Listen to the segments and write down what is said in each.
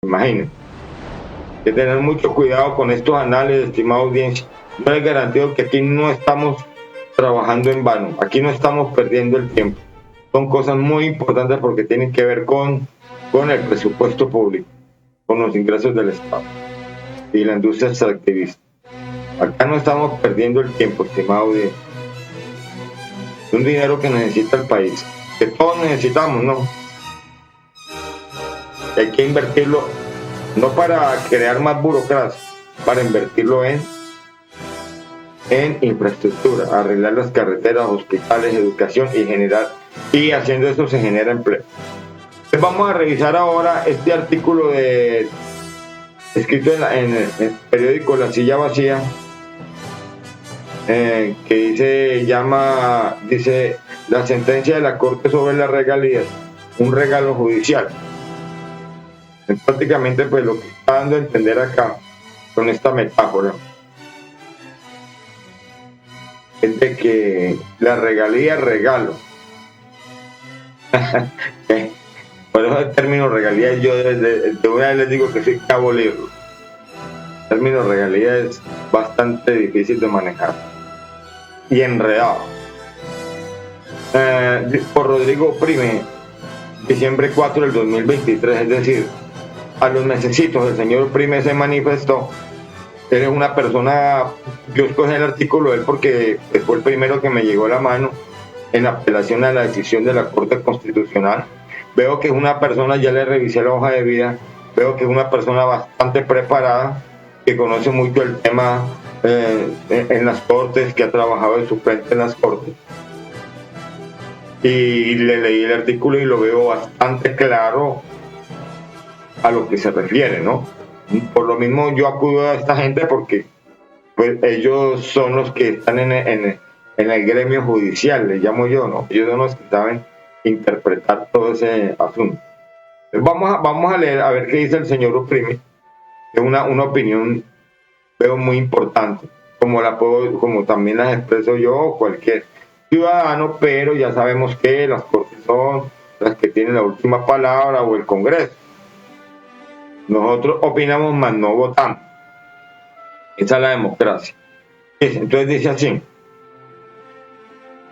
Imaginen. Hay que tener mucho cuidado con estos anales, estimada audiencia. Yo les garantizo que aquí no estamos trabajando en vano, aquí no estamos perdiendo el tiempo. Son cosas muy importantes porque tienen que ver con el presupuesto público, con los ingresos del Estado y la industria extractivista. Acá no estamos perdiendo el tiempo, estimado audiencia. Es un dinero que necesita el país, que todos necesitamos, ¿no? Hay que invertirlo no para crear más burocracia, para invertirlo en infraestructura, arreglar las carreteras, hospitales, educación y haciendo eso se genera empleo. Entonces vamos a revisar ahora este artículo escrito en el periódico La Silla Vacía, que dice la sentencia de la Corte sobre las regalías, un regalo judicial. Prácticamente pues lo que está dando a entender acá con esta metáfora es de que la regalía es regalo. Por eso el término regalía yo de una vez les digo que soy cabo libro. El término regalía es bastante difícil de manejar y enredado. Por Rodrigo Prime, diciembre 4 del 2023, es decir, a los mesecitos el señor Prime se manifestó. Él es una persona, yo escogí el artículo de él porque fue el primero que me llegó a la mano en apelación a la decisión de la Corte Constitucional. Veo que es una persona, ya le revisé la hoja de vida, veo que es una persona bastante preparada, que conoce mucho el tema en las Cortes, que ha trabajado de suplente en las Cortes. Y le leí el artículo y lo veo bastante claro a lo que se refiere, ¿no? Por lo mismo yo acudo a esta gente porque pues ellos son los que están en el gremio judicial, le llamo yo, ¿no? Ellos son los que saben interpretar todo ese asunto. Vamos a leer, a ver qué dice el señor Uprime, que es una opinión, veo muy importante, como también las expreso yo o cualquier ciudadano, pero ya sabemos que las Cortes son las que tienen la última palabra o el Congreso. Nosotros opinamos, más no votamos. Esa es la democracia. Entonces dice así: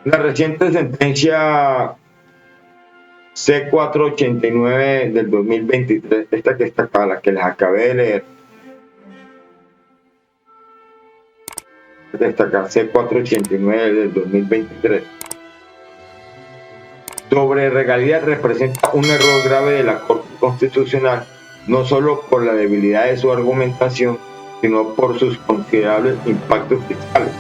la reciente sentencia C489 del 2023, esta que está acá, la que les acabé de leer, esta acá, C489 del 2023, sobre regalías, representa un error grave de la Corte Constitucional, no solo por la debilidad de su argumentación, sino por sus considerables impactos fiscales.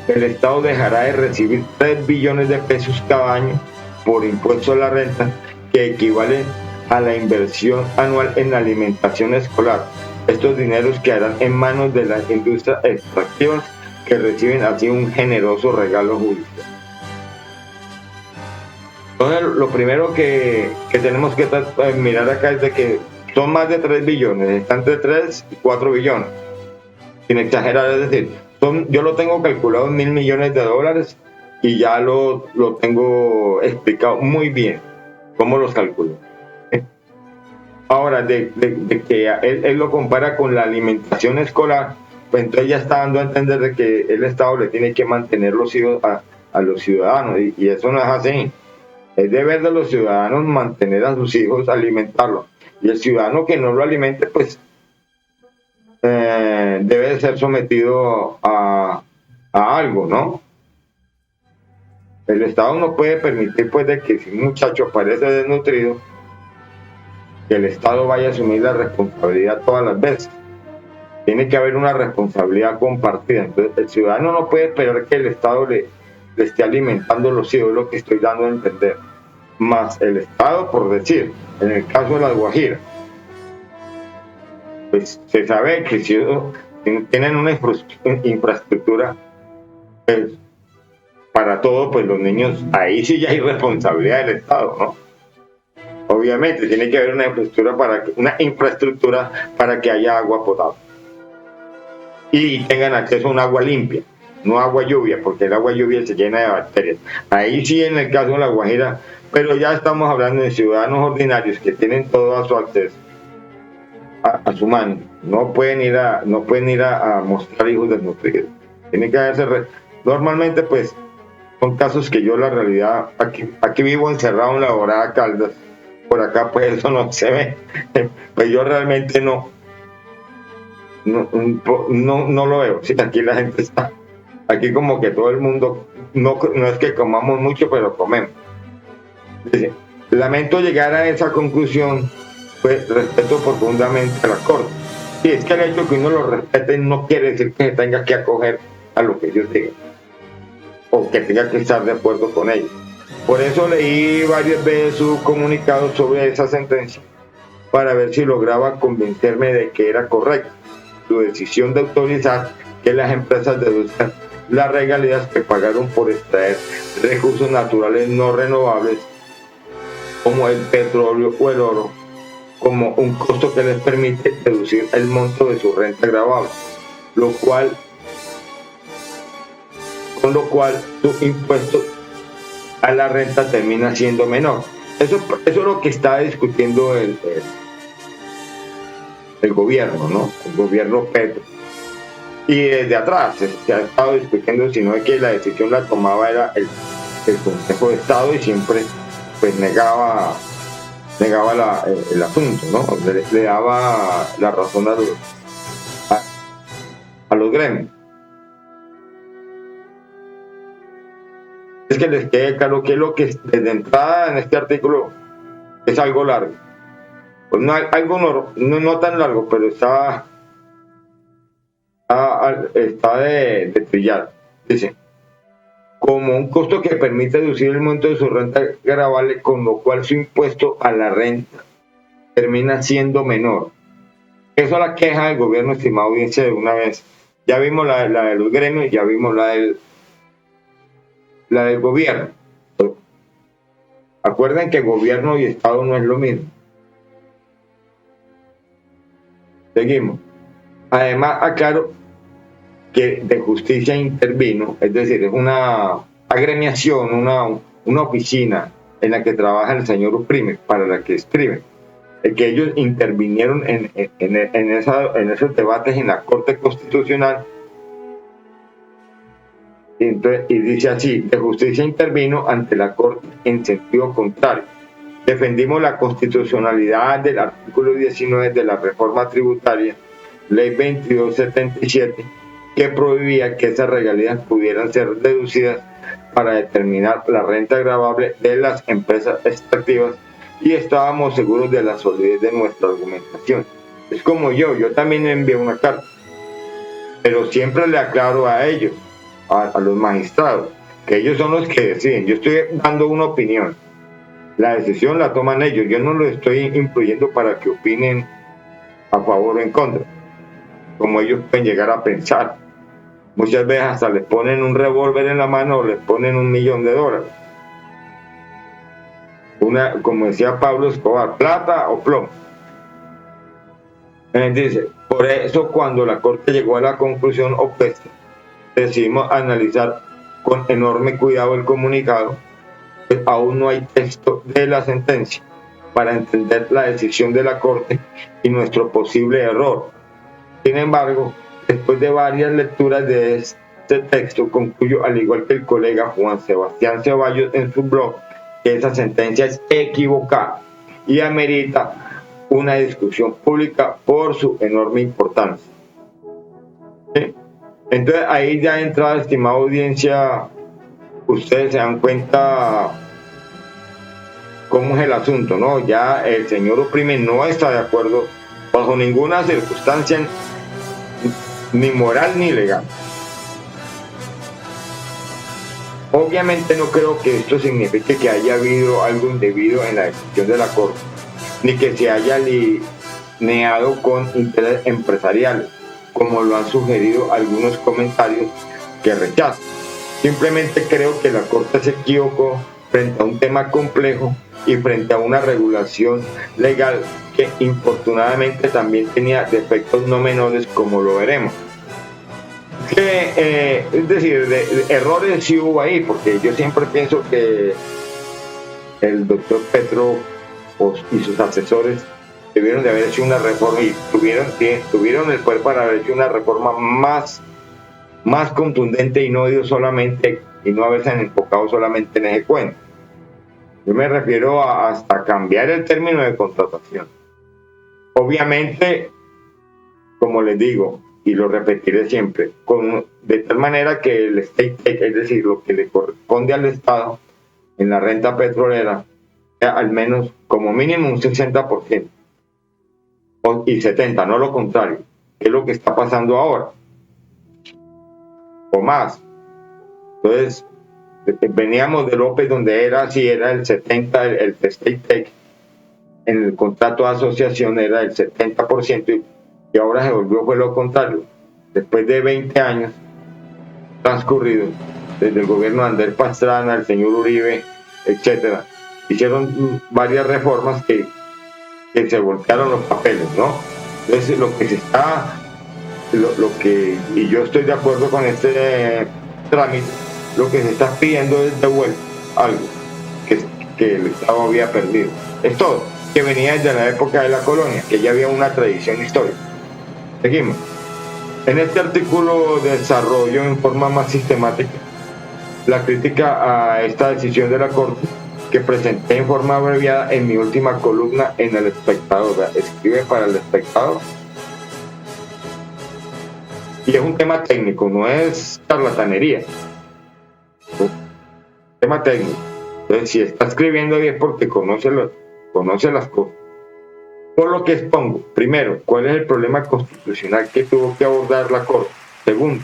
El Estado dejará de recibir 3 billones de pesos cada año por impuesto a la renta, que equivalen a la inversión anual en alimentación escolar. Estos dineros quedarán en manos de las industrias extractivas, que reciben así un generoso regalo judicial. Entonces, lo primero que tenemos que mirar acá es de que son más de 3 billones, están entre 3 y 4 billones, sin exagerar, es decir, yo lo tengo calculado en $1.000 millones y ya lo tengo explicado muy bien cómo los calculo. Ahora, de que él lo compara con la alimentación escolar, pues entonces ya está dando a entender de que el Estado le tiene que mantener los hijos a los ciudadanos, y eso no es así. Es deber de los ciudadanos mantener a sus hijos, alimentarlos, y el ciudadano que no lo alimente, pues debe de ser sometido a algo, ¿no? El Estado no puede permitir, pues, de que si un muchacho aparece desnutrido, que el Estado vaya a asumir la responsabilidad todas las veces. Tiene que haber una responsabilidad compartida. Entonces, el ciudadano no puede esperar que el Estado le esté alimentando los hijos, es lo que estoy dando a entender. Más el Estado, por decir, en el caso de las Guajiras, pues se sabe que si tienen una infraestructura, pues, para todo, pues los niños, ahí sí ya hay responsabilidad del Estado, ¿no? Obviamente tiene que haber una infraestructura para que haya agua potable y tengan acceso a un agua limpia, no agua lluvia, porque el agua lluvia se llena de bacterias. Ahí sí, en el caso de La Guajira, pero ya estamos hablando de ciudadanos ordinarios que tienen todo a su acceso. a su mano. No pueden ir a mostrar hijos desnutridos. Tiene que haberse normalmente, pues son casos que yo, la realidad, aquí vivo encerrado en la Dorada Caldas, por acá pues eso no se ve. Pues yo realmente no lo veo. Sí, aquí la gente está, aquí como que todo el mundo, no es que comamos mucho, pero comemos. Dice, lamento llegar a esa conclusión, pues respeto profundamente a la Corte. Y es que el hecho de que uno lo respete no quiere decir que se tenga que acoger a lo que ellos digan, o que tenga que estar de acuerdo con ellos. Por eso leí varias veces su comunicado sobre esa sentencia, para ver si lograba convencerme de que era correcta su decisión de autorizar que las empresas deduzcan las regalías que pagaron por extraer recursos naturales no renovables como el petróleo o el oro, como un costo que les permite deducir el monto de su renta gravable, con lo cual su impuesto a la renta termina siendo menor. Eso es lo que está discutiendo el gobierno, ¿no? El gobierno Petro. Y desde atrás se ha estado discutiendo, sino es que la decisión la tomaba era el Consejo de Estado, y siempre pues negaba el asunto, ¿no? Le daba la razón a los gremios. Es que les quede claro que lo que desde entrada en este artículo es algo largo. Pues no tan largo, pero está de trillar. Dice, como un costo que permite deducir el monto de su renta gravable, con lo cual su impuesto a la renta termina siendo menor. Eso es la queja del gobierno, estimada audiencia, de una vez. Ya vimos la de los gremios, ya vimos la del gobierno. Acuerden que gobierno y Estado no es lo mismo. Seguimos. Además, aclaro que de justicia intervino, es decir, es una agremiación, una oficina en la que trabaja el señor Uprime, para la que escriben, que ellos intervinieron en esos debates en la Corte Constitucional. Y dice así: de justicia intervino ante la Corte en sentido contrario. Defendimos la constitucionalidad del artículo 19 de la reforma tributaria, ley 2277, que prohibía que esas regalías pudieran ser deducidas para determinar la renta gravable de las empresas extractivas, y estábamos seguros de la solidez de nuestra argumentación. Es como yo también envié una carta, pero siempre le aclaro a ellos, a los magistrados, que ellos son los que deciden. Yo estoy dando una opinión, la decisión la toman ellos, yo no lo estoy influyendo para que opinen a favor o en contra, como ellos pueden llegar a pensar. Muchas veces hasta les ponen un revólver en la mano o les ponen $1.000.000. Como decía Pablo Escobar, plata o plomo. Dice, por eso cuando la Corte llegó a la conclusión opuesta, decidimos analizar con enorme cuidado el comunicado, pues aún no hay texto de la sentencia para entender la decisión de la Corte y nuestro posible error. Sin embargo, después de varias lecturas de este texto, concluyo, al igual que el colega Juan Sebastián Ceballos en su blog, que esa sentencia es equivocada y amerita una discusión pública por su enorme importancia. ¿Sí? Entonces, ahí ya de entrada, estimada audiencia, ustedes se dan cuenta cómo es el asunto, ¿no? Ya el señor Uprime no está de acuerdo bajo ninguna circunstancia, ni moral ni legal. Obviamente no creo que esto signifique que haya habido algo indebido en la decisión de la Corte, ni que se haya alineado con intereses empresariales, como lo han sugerido algunos comentarios que rechazan. Simplemente creo que la Corte se equivocó frente a un tema complejo y frente a una regulación legal que infortunadamente también tenía defectos no menores, como lo veremos. Es decir, de errores sí hubo ahí, porque yo siempre pienso que el doctor Petro y sus asesores debieron de haber hecho una reforma y tuvieron el poder para haber hecho una reforma más contundente y no ido solamente y no haberse enfocado solamente en ese cuento. Yo me refiero a hasta cambiar el término de contratación. Obviamente, como les digo, y lo repetiré siempre, de tal manera que el state take, es decir, lo que le corresponde al Estado en la renta petrolera, sea al menos como mínimo un 60%, y 70%, no lo contrario, que es lo que está pasando ahora, o más. Entonces, veníamos de López, donde era así, era el 70%, el state take, en el contrato de asociación era el 70%, y ahora se volvió fue lo contrario. Después de 20 años transcurridos, desde el gobierno de Andrés Pastrana, el señor Uribe, etcétera, hicieron varias reformas que se voltearon los papeles, ¿no? Entonces, y yo estoy de acuerdo con este trámite, lo que se está pidiendo es de vuelta algo que el Estado había perdido. Es todo, que venía desde la época de la colonia, que ya había una tradición histórica. Seguimos. En este artículo desarrollo en forma más sistemática la crítica a esta decisión de la Corte que presenté en forma abreviada en mi última columna en El Espectador. Escribe para El Espectador. Y es un tema técnico, no es charlatanería. Es un tema técnico. Entonces, si está escribiendo bien, porque conoce las cosas. Por lo que expongo, primero, ¿cuál es el problema constitucional que tuvo que abordar la Corte? Segundo,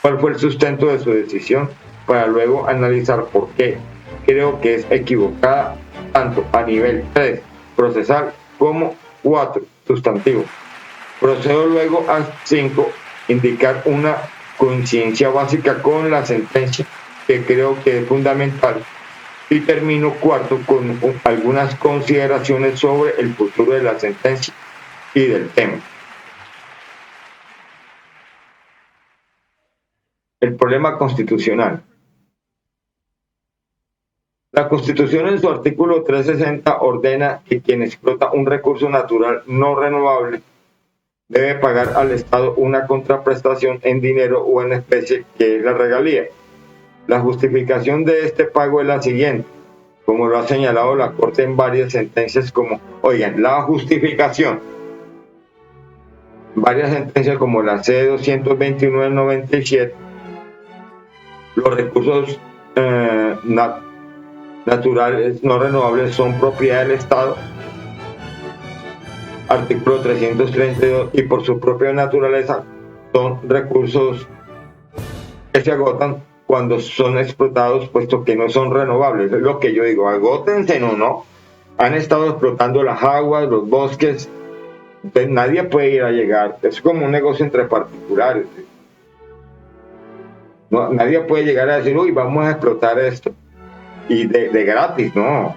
¿cuál fue el sustento de su decisión? Para luego analizar por qué creo que es equivocada tanto a nivel 3, procesal, como 4, sustantivo. Procedo luego a 5, indicar una coincidencia básica con la sentencia, que creo que es fundamental. Y termino cuarto con algunas consideraciones sobre el futuro de la sentencia y del tema. El problema constitucional. La Constitución en su artículo 360 ordena que quien explota un recurso natural no renovable debe pagar al Estado una contraprestación en dinero o en especie, que es la regalía. La justificación de este pago es la siguiente, como lo ha señalado la Corte en varias sentencias, como, oigan, la justificación, varias sentencias como la C-221 del 97, los recursos naturales no renovables son propiedad del Estado, artículo 332, y por su propia naturaleza son recursos que se agotan cuando son explotados, puesto que no son renovables. Es lo que yo digo, agótense o no. Han estado explotando las aguas, los bosques, entonces nadie puede ir a llegar. Es como un negocio entre particulares. No, nadie puede llegar a decir, uy, vamos a explotar esto. Y de gratis, no.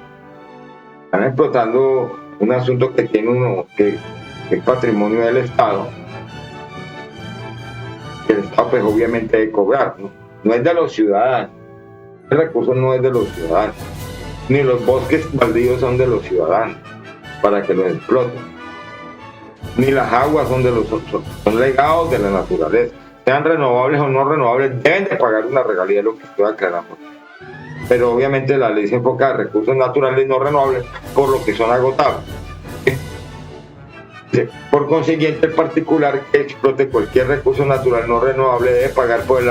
Están explotando un asunto que tiene uno, que es patrimonio del Estado. Que el Estado, pues, obviamente debe cobrar, ¿no? No es de los ciudadanos. El recurso no es de los ciudadanos. Ni los bosques baldíos son de los ciudadanos para que los exploten. Ni las aguas son son legados de la naturaleza. Sean renovables o no renovables, deben de pagar una regalía, lo que estoy aclarando. Pero obviamente la ley se enfoca a recursos naturales no renovables, por lo que son agotables. Por consiguiente, el particular que explote cualquier recurso natural no renovable debe pagar por el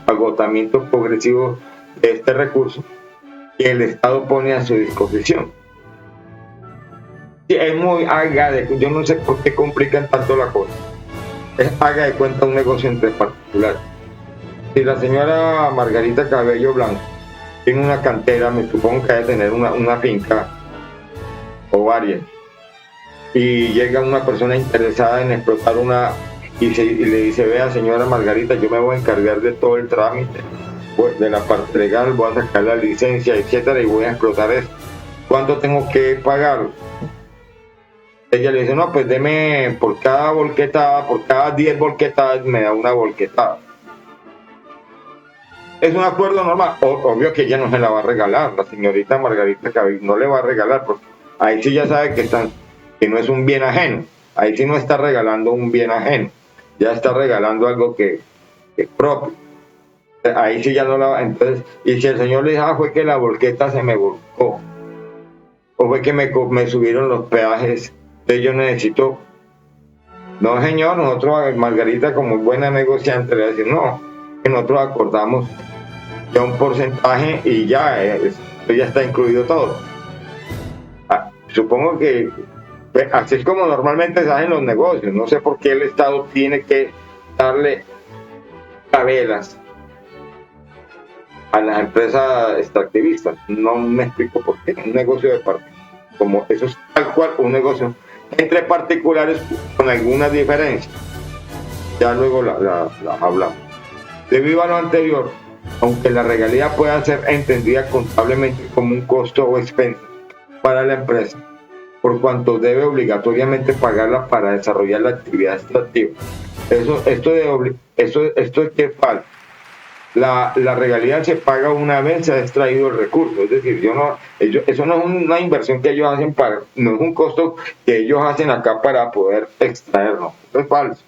agotamiento progresivo de este recurso que el Estado pone a su disposición. Es muy yo no sé por qué complican tanto la cosa. Haga de cuenta un negocio entre particulares. Si la señora Margarita Cabello Blanco tiene una cantera, me supongo que debe tener una finca o varias, y llega una persona interesada en explotar y le dice, vea señora Margarita, yo me voy a encargar de todo el trámite, pues, de la parte legal, voy a sacar la licencia, etcétera, y voy a explotar esto. ¿Cuánto tengo que pagar? Ella le dice, no, pues deme por cada volquetada, por cada 10 volquetadas me da una volquetada. Es un acuerdo normal. Obvio que ella no se la va a regalar, la señorita Margarita Cabello no le va a regalar, porque ahí sí ya sabe que están que no es un bien ajeno. Ahí sí no está regalando un bien ajeno, ya está regalando algo que es propio. Ahí sí ya no la... Entonces, y si el señor le dijo, fue que la volqueta se me volcó, o fue que me subieron los peajes, entonces yo necesito... No, señor, nosotros, Margarita, como buena negociante, le va a decir, no, que nosotros acordamos ya un porcentaje y ya, esto ya está incluido todo. Supongo que pues, así es como normalmente se hacen los negocios. No sé por qué el Estado tiene que darle cabelas a las empresas extractivistas. No me explico por qué. Un negocio de parte, como eso es tal cual un negocio entre particulares con algunas diferencias. Ya luego la hablamos. Debido a lo anterior, aunque la regalía pueda ser entendida contablemente como un costo o expensa para la empresa, por cuanto debe obligatoriamente pagarla para desarrollar la actividad extractiva. Esto es que falta. La regalía se paga una vez se ha extraído el recurso, es decir, eso no es una inversión que ellos hacen no es un costo que ellos hacen acá para poder extraerlo. Eso es falso.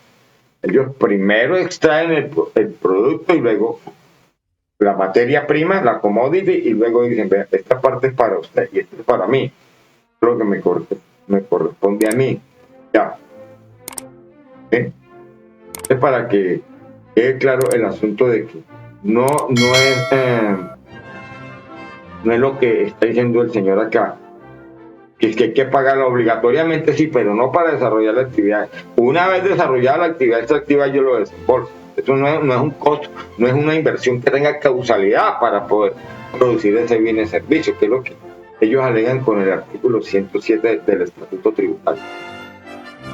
Ellos primero extraen el producto y luego la materia prima, la commodity, y luego dicen, vea, esta parte es para usted y esta es para mí, lo que me corresponde a mí. Ya. ¿Sí? Es para que quede claro el asunto de que no es lo que está diciendo el señor acá, que es que hay que pagarla obligatoriamente, sí, pero no para desarrollar la actividad. Una vez desarrollada la actividad extractiva, yo lo desembolso. Eso no es un costo, no es una inversión que tenga causalidad para poder producir ese bien y servicio, que es lo que ellos alegan con el artículo 107 del Estatuto Tributario.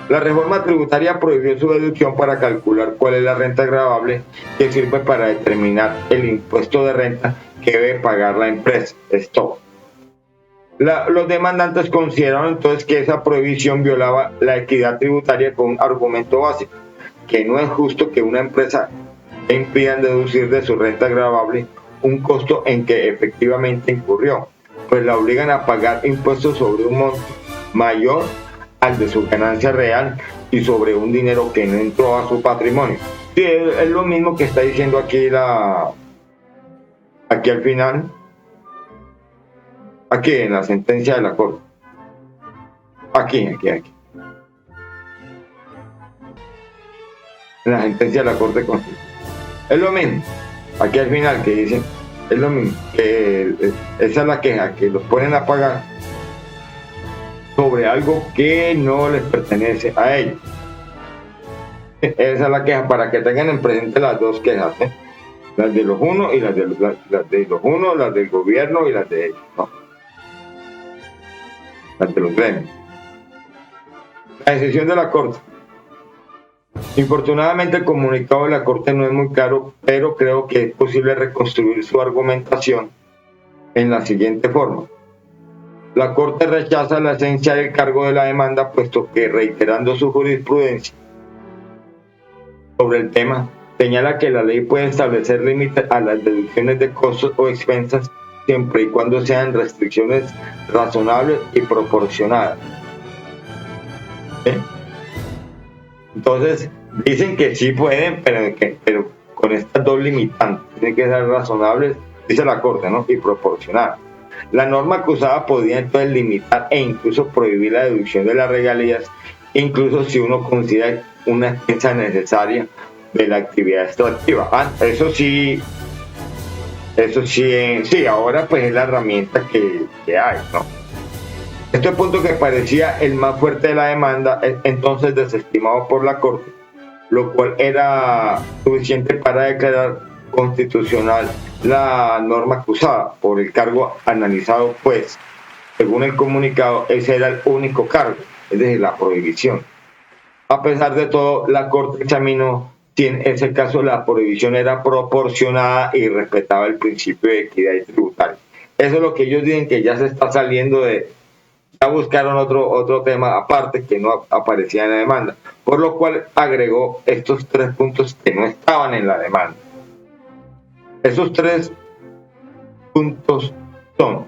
La reforma tributaria prohibió su deducción para calcular cuál es la renta gravable que sirve para determinar el impuesto de renta que debe pagar la empresa. Es todo. Los demandantes consideraron entonces que esa prohibición violaba la equidad tributaria con un argumento básico, que no es justo que una empresa le impidan deducir de su renta gravable un costo en que efectivamente incurrió, pues la obligan a pagar impuestos sobre un monto mayor al de su ganancia real y sobre un dinero que no entró a su patrimonio. Sí, es lo mismo que está diciendo aquí aquí al final, aquí en la sentencia de la Corte. Aquí. En la sentencia de la Corte Constitucional. Es lo mismo. Aquí al final que dicen, es lo mismo. Esa es la queja, que los ponen a pagar sobre algo que no les pertenece a ellos. Esa es la queja, para que tengan en presente las dos quejas, ¿eh? Las de los unos y las de los unos, las del gobierno y las de ellos, ¿no? Las de los gremios. La decisión de la Corte. Infortunadamente el comunicado de la Corte no es muy claro, pero creo que es posible reconstruir su argumentación en la siguiente forma. La Corte rechaza la esencia del cargo de la demanda, puesto que, reiterando su jurisprudencia sobre el tema, señala que la ley puede establecer límites a las deducciones de costos o expensas siempre y cuando sean restricciones razonables y proporcionadas. ¿Sí? Entonces, dicen que sí pueden, pero con estas dos limitantes, tienen que ser razonables, dice la Corte, ¿no? Y proporcionadas. La norma acusada podría entonces limitar e incluso prohibir la deducción de las regalías, incluso si uno considera una expensa necesaria de la actividad extractiva. Eso sí, sí, ahora pues es la herramienta que hay, ¿no? Este punto, que parecía el más fuerte de la demanda, es entonces desestimado por la Corte, lo cual era suficiente para declarar constitucional la norma acusada por el cargo analizado, pues, según el comunicado, ese era el único cargo, es decir, la prohibición. A pesar de todo, la Corte examinó si en ese caso la prohibición era proporcionada y respetaba el principio de equidad tributaria. Eso es lo que ellos dicen, que ya se está saliendo de... Ya buscaron otro tema aparte que no aparecía en la demanda, por lo cual agregó estos 3 puntos que no estaban en la demanda. Esos 3 puntos son: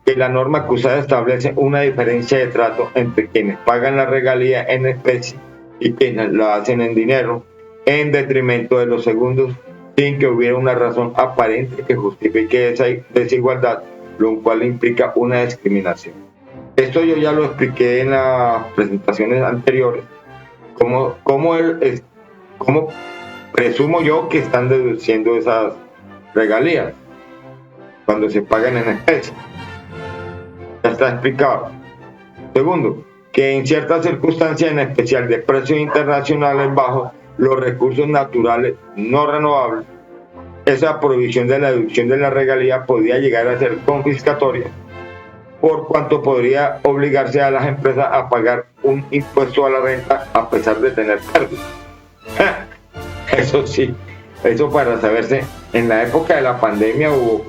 que la norma acusada establece una diferencia de trato entre quienes pagan la regalía en especie y quienes lo hacen en dinero, en detrimento de los segundos, sin que hubiera una razón aparente que justifique esa desigualdad, lo cual implica una discriminación. Esto yo ya lo expliqué en las presentaciones anteriores, cómo presumo yo que están deduciendo esas regalías cuando se pagan en especie. Ya está explicado. Segundo, que en ciertas circunstancias, en especial de precios internacionales bajos, los recursos naturales no renovables, esa prohibición de la deducción de la regalía podría llegar a ser confiscatoria, por cuanto podría obligarse a las empresas a pagar un impuesto a la renta a pesar de tener pérdidas. Eso sí, eso para saberse, en la época de la pandemia hubo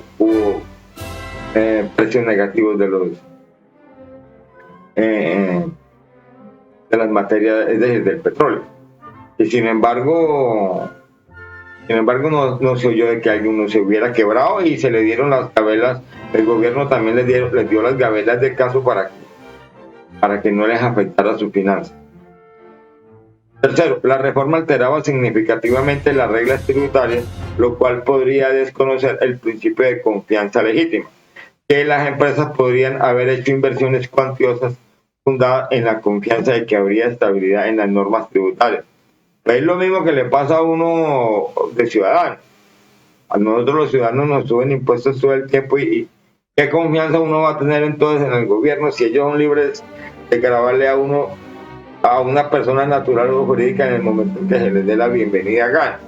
precios negativos de las materias, es decir, del petróleo. Y sin embargo no se oyó de que alguien se hubiera quebrado y se le dieron las gabelas. El gobierno también les dio las gabelas de caso para que no les afectara su finanza. Tercero, la reforma alteraba significativamente las reglas tributarias, lo cual podría desconocer el principio de confianza legítima, que las empresas podrían haber hecho inversiones cuantiosas fundadas en la confianza de que habría estabilidad en las normas tributarias. Es lo mismo que le pasa a uno de ciudadano. A nosotros los ciudadanos nos suben impuestos todo el tiempo y ¿qué confianza uno va a tener entonces en el gobierno si ellos son libres de grabarle a uno, a una persona natural o jurídica en el momento en que se les dé la bienvenida a gana?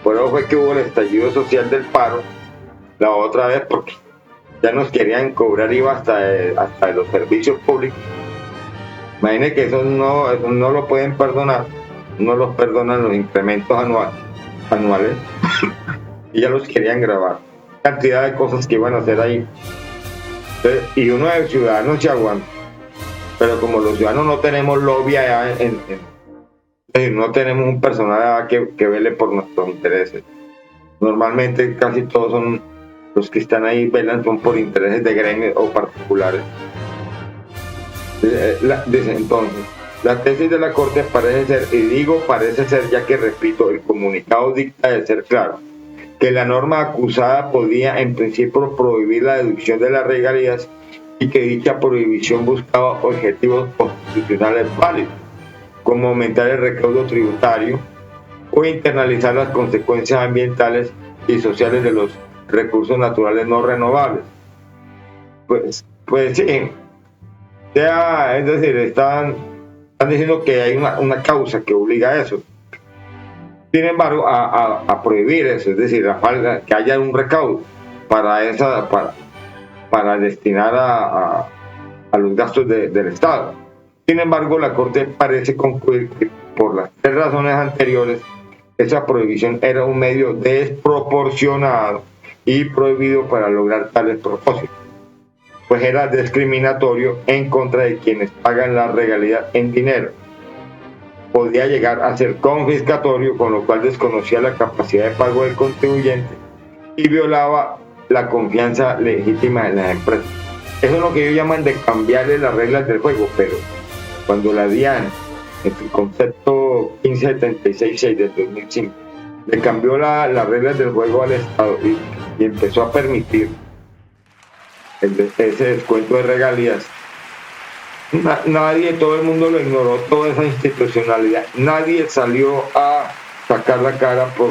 Por eso fue que hubo el estallido social del paro la otra vez, porque ya nos querían cobrar IVA hasta de los servicios públicos. Imaginen que eso no lo pueden perdonar, no los perdonan los incrementos anuales y ya los querían grabar. Cantidad de cosas que iban a hacer ahí. Entonces, y uno de ciudadanos se aguanta, pero como los ciudadanos no tenemos lobby allá es decir, no tenemos un personal que vele por nuestros intereses. Normalmente casi todos son los que están ahí, velan son por intereses de gremios o particulares. Desde entonces, la tesis de la Corte parece ser, y digo parece ser ya que repito, el comunicado dicta de ser claro, que la norma acusada podía en principio prohibir la deducción de las regalías y que dicha prohibición buscaba objetivos constitucionales válidos, como aumentar el recaudo tributario o internalizar las consecuencias ambientales y sociales de los recursos naturales no renovables. Pues sí. Es decir, están diciendo que hay una causa que obliga a eso. Sin embargo, a prohibir eso, es decir, que haya un recaudo para destinar a los gastos del Estado. Sin embargo, la Corte parece concluir que por las tres razones anteriores, esa prohibición era un medio desproporcionado y prohibido para lograr tales propósitos, pues era discriminatorio en contra de quienes pagan la regalía en dinero. Podía llegar a ser confiscatorio, con lo cual desconocía la capacidad de pago del contribuyente y violaba la confianza legítima de las empresas. Eso es lo que ellos llaman de cambiarle las reglas del juego, pero cuando la DIAN, en su concepto 1576-6 del 2005, le cambió las reglas del juego al Estado y empezó a permitir ese descuento de regalías, nadie, todo el mundo lo ignoró, toda esa institucionalidad, nadie salió a sacar la cara por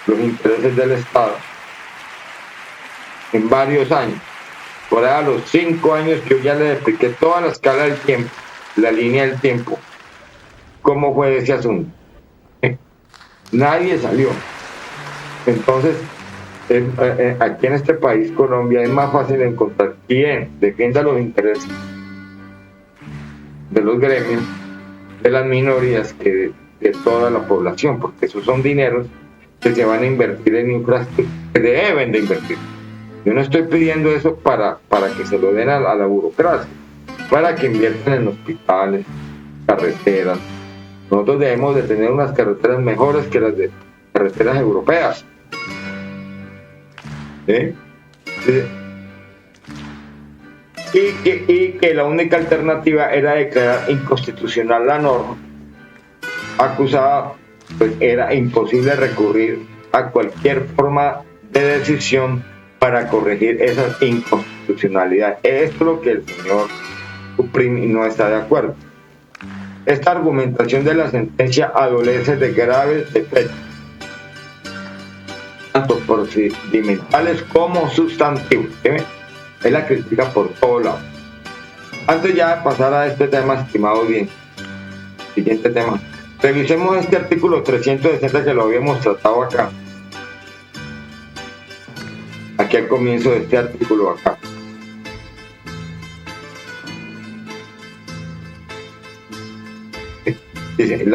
los intereses del Estado en varios años. Por ahí a los 5 años yo ya les expliqué toda la escala del tiempo, la línea del tiempo, cómo fue ese asunto. Nadie salió. Entonces, aquí en este país, Colombia, es más fácil encontrar quien defienda los intereses de los gremios, de las minorías, que de toda la población, porque esos son dineros que se van a invertir en infraestructura, que deben de invertir. Yo no estoy pidiendo eso para que se lo den a la burocracia, para que inviertan en hospitales, carreteras. Nosotros debemos de tener unas carreteras mejores que las de carreteras europeas. ¿Sí? y que la única alternativa era declarar inconstitucional la norma acusada, pues era imposible recurrir a cualquier forma de decisión para corregir esas inconstitucionalidades. Esto es lo que el señor Supreme no está de acuerdo. Esta argumentación de la sentencia adolece de graves defectos, tanto procedimentales como sustantivos. Él la critica por todos lados. Antes ya de pasar a este tema, estimado bien, siguiente tema, revisemos este artículo 360 que lo habíamos tratado acá. Aquí al comienzo de este artículo acá. Dice,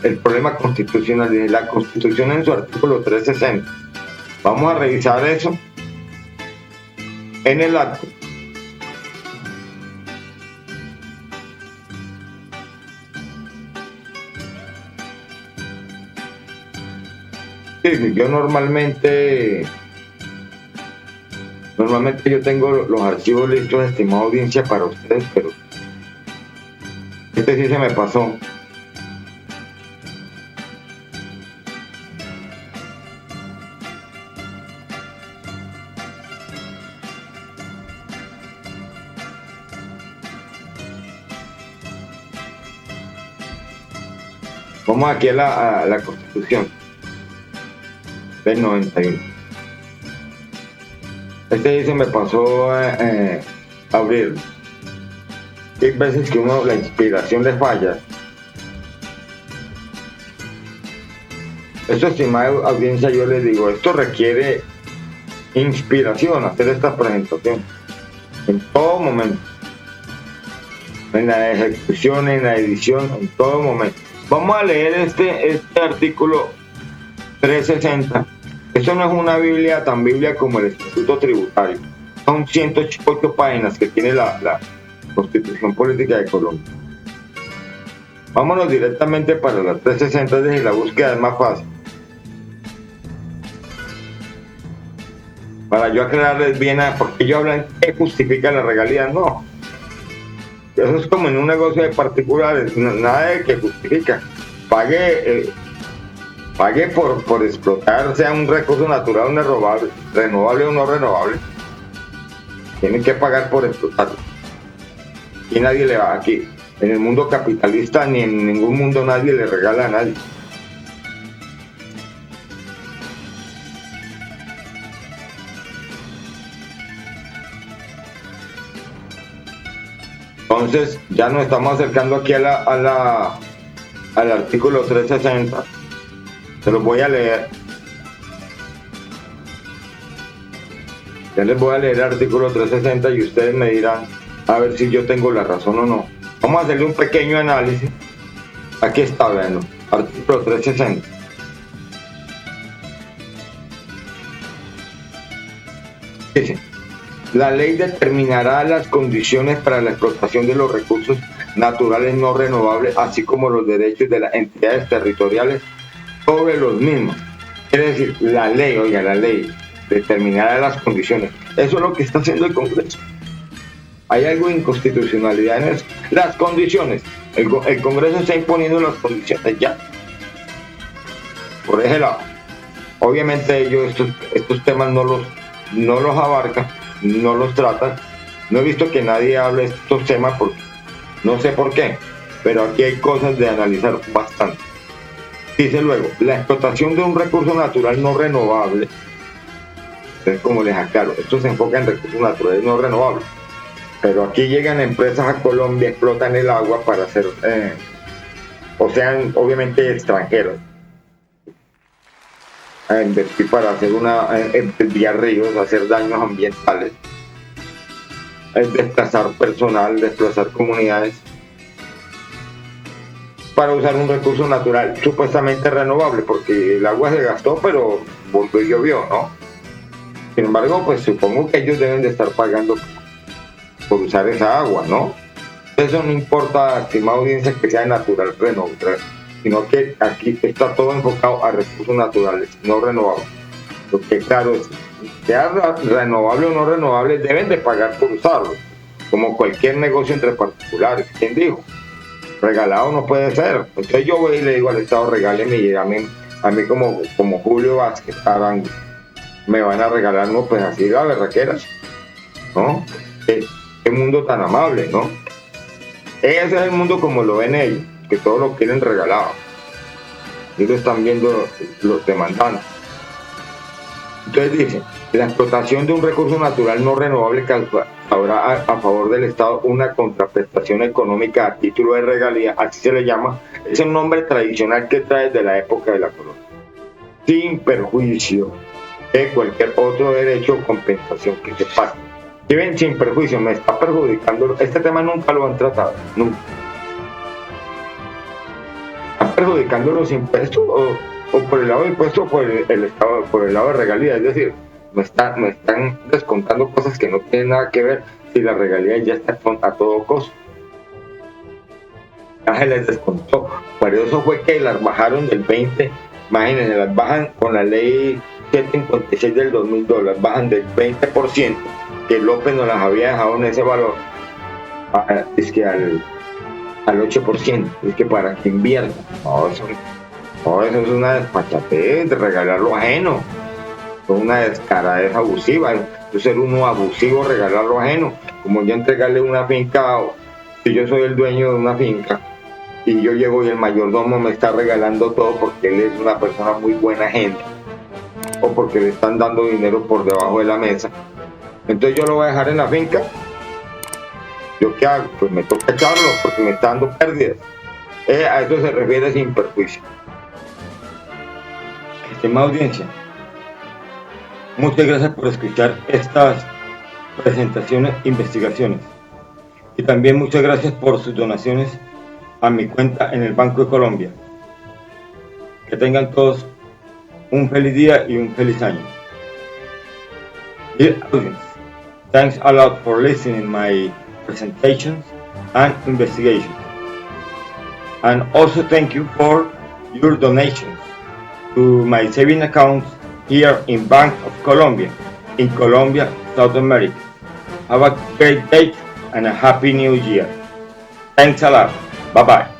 el problema constitucional, dice la Constitución en su artículo 360. Vamos a revisar eso en el acto. Sí, yo normalmente yo tengo los archivos listos, estimada audiencia, para ustedes, pero este sí se me pasó. Vamos aquí a la Constitución del 91. Este sí se me pasó a abrirlo. Hay veces que la inspiración le falla. Esto, estimada audiencia, yo les digo, esto requiere inspiración, hacer esta presentación en todo momento, en la ejecución, en la edición, en todo momento. Vamos a leer este artículo 360. Esto no es una Biblia tan Biblia como el Estatuto Tributario. Son 108 páginas que tiene la Constitución Política de Colombia. Vámonos directamente para la 360, desde la búsqueda es más fácil. Para yo aclararles bien, porque ellos hablan que justifica la regalía. No. Eso es como en un negocio de particulares, nada de que justifica. Pague por explotar, sea un recurso natural o renovable o no renovable. Tienen que pagar por explotarlo. Y nadie le va aquí. En el mundo capitalista ni en ningún mundo nadie le regala a nadie. Entonces ya nos estamos acercando aquí al artículo 360. Se los voy a leer. Ya les voy a leer el artículo 360 y ustedes me dirán a ver si yo tengo la razón o no. Vamos a hacerle un pequeño análisis. Aquí está, veanlo. Artículo 360. Dice: la ley determinará las condiciones para la explotación de los recursos naturales no renovables, así como los derechos de las entidades territoriales sobre los mismos. Quiere decir, la ley determinará las condiciones. Eso es lo que está haciendo el Congreso. Hay algo de inconstitucionalidad en eso. Las condiciones. El Congreso está imponiendo las condiciones ya. Por ese lado. Obviamente ellos estos temas no los abarcan, no los tratan. No he visto que nadie hable de estos temas porque no sé por qué, pero aquí hay cosas de analizar bastante. Dice luego, la explotación de un recurso natural no renovable, entonces como les aclaro, esto se enfoca en recursos naturales no renovables, pero aquí llegan empresas a Colombia, explotan el agua para hacer, o sean obviamente extranjeros, a invertir para hacer desviar ríos, hacer daños ambientales, desplazar personal, desplazar comunidades, para usar un recurso natural supuestamente renovable, porque el agua se gastó, pero volvió y llovió, ¿no? Sin embargo, pues supongo que ellos deben de estar pagando por usar esa agua, ¿no? Eso no importa, estimada audiencia, que sea natural, renovable, sino que aquí está todo enfocado a recursos naturales, no renovables. Lo que claro es, sea renovable o no renovable, deben de pagar por usarlo, como cualquier negocio entre particulares. ¿Quién dijo? Regalado no puede ser. Entonces yo voy y le digo al Estado, regáleme, y a mí como Julio Vázquez Arango, me van a regalar, no, pues así la berraqueras, ¿no? Qué mundo tan amable, ¿no? Ese es el mundo como lo ven ellos, que todo lo quieren regalado. Y lo están viendo los demandantes. Entonces dicen, la explotación de un recurso natural no renovable causará a favor del Estado una contraprestación económica a título de regalía, así se le llama, es un nombre tradicional que trae desde la época de la colonia, sin perjuicio de cualquier otro derecho o compensación que se pague. Si ven, sin perjuicio, me está perjudicando, este tema nunca lo han tratado, nunca. ¿Están perjudicando los impuestos o por el lado de impuestos o por el Estado, por el lado de regalías? Es decir, me están descontando cosas que no tienen nada que ver si la regalía ya está a todo costo. Ya se les descontó. Por eso fue que las bajaron del 20, imagínense, las bajan con la ley 156 del 2002, las bajan del 20%, que López nos las había dejado en ese valor, es que al 8%, es que para que invierta. No, eso es una despachatez de regalar lo ajeno, es una descaradez abusiva, es ser uno abusivo regalar lo ajeno, como yo entregarle una finca, si yo soy el dueño de una finca y yo llego y el mayordomo me está regalando todo porque él es una persona muy buena gente o porque le están dando dinero por debajo de la mesa, entonces yo lo voy a dejar en la finca. ¿Yo qué hago? Pues me toca echarlo porque me está dando pérdidas. A eso se refiere sin perjuicio. Estimada audiencia, muchas gracias por escuchar estas presentaciones e investigaciones. Y también muchas gracias por sus donaciones a mi cuenta en el Banco de Colombia. Que tengan todos un feliz día y un feliz año. Dear audience, thanks a lot for listening my presentations and investigations. And also thank you for your donations to my saving accounts here in Bank of Colombia, in Colombia, South America. Have a great day and a happy new year. Thanks a lot. Bye-bye.